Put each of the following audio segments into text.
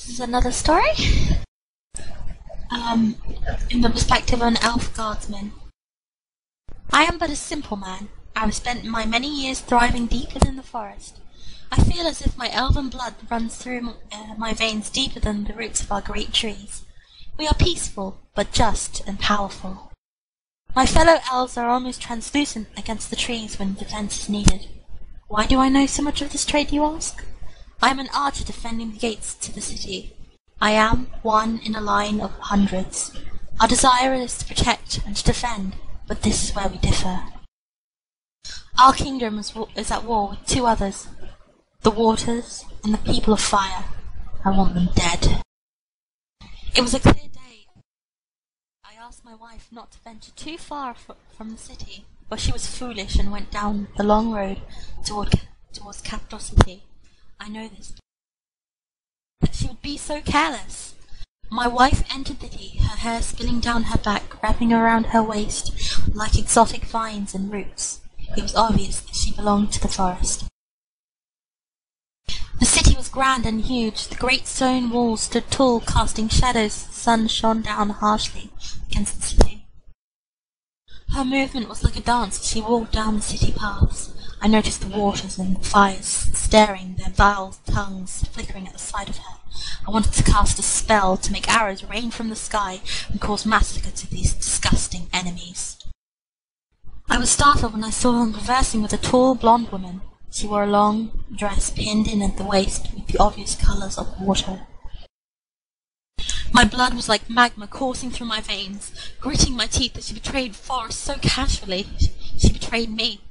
This is another story, in the perspective of an elf guardsman. I am but a simple man. I have spent my many years thriving deep within the forest. I feel as if my elven blood runs through my veins deeper than the roots of our great trees. We are peaceful, but just and powerful. My fellow elves are almost translucent against the trees when defense is needed. Why do I know so much of this trade, you ask? I am an archer defending the gates to the city. I am one in a line of hundreds. Our desire is to protect and to defend, but this is where we differ. Our kingdom is at war with two others, the waters and the people of fire. I want them dead. It was a clear day. I asked my wife not to venture too far from the city, but she was foolish and went down the long road towards capital city. I know this. That she would be so careless. My wife entered the city, her hair spilling down her back, wrapping around her waist like exotic vines and roots. It was obvious that she belonged to the forest. The city was grand and huge. The great stone walls stood tall, casting shadows. The sun shone down harshly against the city. Her movement was like a dance as she walked down the city paths. I noticed the waters and the fires staring, their vile tongues flickering at the sight of her. I wanted to cast a spell to make arrows rain from the sky and cause massacre to these disgusting enemies. I was startled when I saw her conversing with a tall blonde woman. She wore a long dress pinned in at the waist with the obvious colours of water. My blood was like magma coursing through my veins, gritting my teeth that she betrayed Forrest so casually. She betrayed me.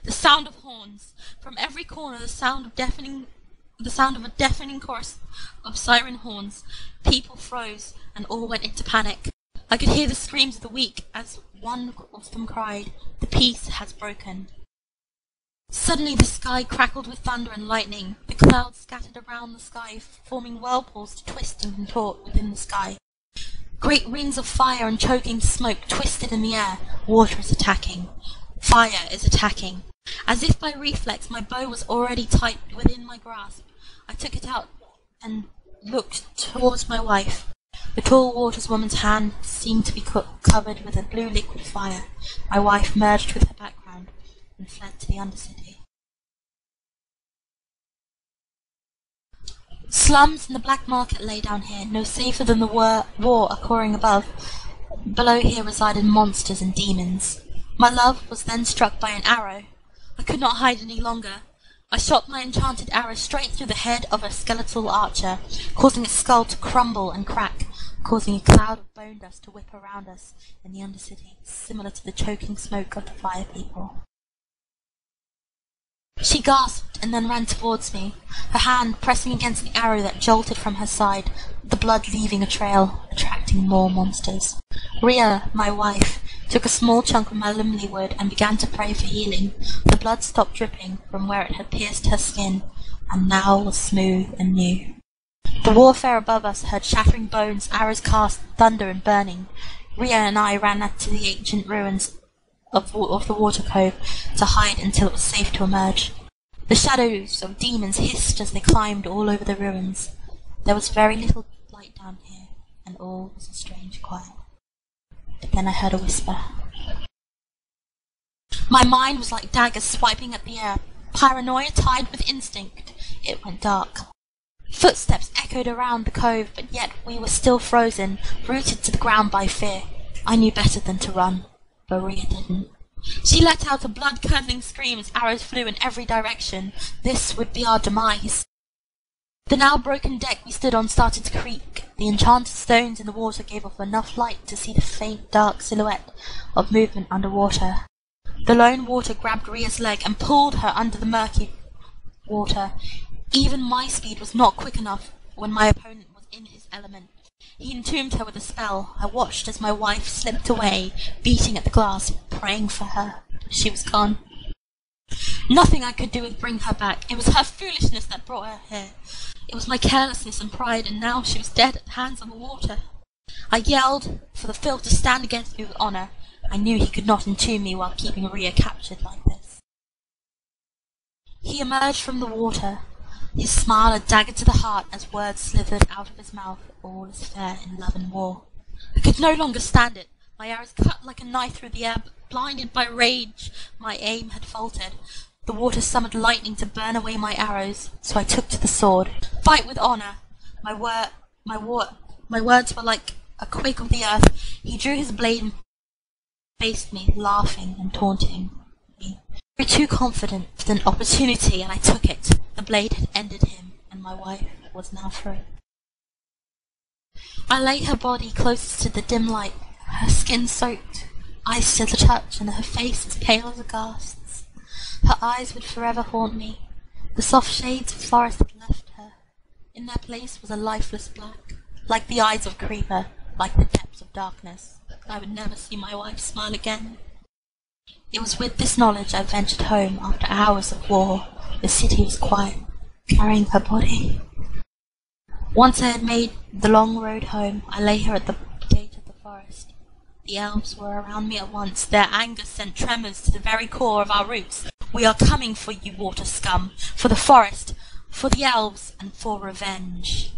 The sound of horns. From every corner the sound of a deafening chorus of siren horns. People froze and all went into panic. I could hear the screams of the weak as one of them cried, "The peace has broken." Suddenly the sky crackled with thunder and lightning. The clouds scattered around the sky, forming whirlpools to twist and contort within the sky. Great rings of fire and choking smoke twisted in the air. Water is attacking. Fire is attacking. As if by reflex, my bow was already tight within my grasp. I took it out and looked towards my wife. The tall waters woman's hand seemed to be covered with a blue liquid fire. My wife merged with her background and fled to the Undercity. Slums and the black market lay down here, no safer than the war occurring above. Below here resided monsters and demons. My love was then struck by an arrow. I could not hide any longer. I shot my enchanted arrow straight through the head of a skeletal archer, causing its skull to crumble and crack, causing a cloud of bone dust to whip around us in the Undercity, similar to the choking smoke of the fire people. She gasped and then ran towards me, her hand pressing against the arrow that jolted from her side, the blood leaving a trail, attracting more monsters. Rhea, my wife, took a small chunk of my limley wood and began to pray for healing. The blood stopped dripping from where it had pierced her skin, and now was smooth and new. The warfare above us heard shattering bones, arrows cast, thunder and burning. Rhea and I ran to the ancient ruins of the water cove to hide until it was safe to emerge. The shadows of demons hissed as they climbed all over the ruins. There was very little light down here, and all was a strange quiet. But then I heard a whisper. My mind was like daggers swiping at the air. Paranoia tied with instinct. It went dark. Footsteps echoed around the cove, but yet we were still frozen, rooted to the ground by fear. I knew better than to run, but Rhea didn't. She let out a blood-curdling scream as arrows flew in every direction. This would be our demise. The now broken deck we stood on started to creak. The enchanted stones in the water gave off enough light to see the faint dark silhouette of movement underwater. The lone water grabbed Rhea's leg and pulled her under the murky water. Even my speed was not quick enough when my opponent was in his element. He entombed her with a spell. I watched as my wife slipped away, beating at the glass, praying for her. She was gone. Nothing I could do would bring her back. It was her foolishness that brought her here. It was my carelessness and pride, and now she was dead at the hands of the water. I yelled for the filth to stand against me with honour. I knew he could not entomb me while keeping Rhea captured like this. He emerged from the water. His smile a dagger to the heart as words slithered out of his mouth. All is fair in love and war. I could no longer stand it. My arrows cut like a knife through the air, but blinded by rage, my aim had faltered. The water summoned lightning to burn away my arrows, so I took to the sword. Fight with honor. My words were like a quake of the earth. He drew his blade and faced me, laughing and taunting me. Very too confident with an opportunity, and I took it. The blade had ended him, and my wife was now free. I lay her body closest to the dim light, her skin soaked, ice to the touch, and her face as pale as a ghast's. Her eyes would forever haunt me. The soft shades of forest had left her. In their place was a lifeless black, like the eyes of Creeper, like the depths of darkness. I would never see my wife smile again. It was with this knowledge I ventured home after hours of war. The city was quiet, carrying her body. Once I had made the long road home, I lay her at the gate of the forest. The elves were around me at once. Their anger sent tremors to the very core of our roots. We are coming for you, water scum, for the forest, for the elves, and for revenge.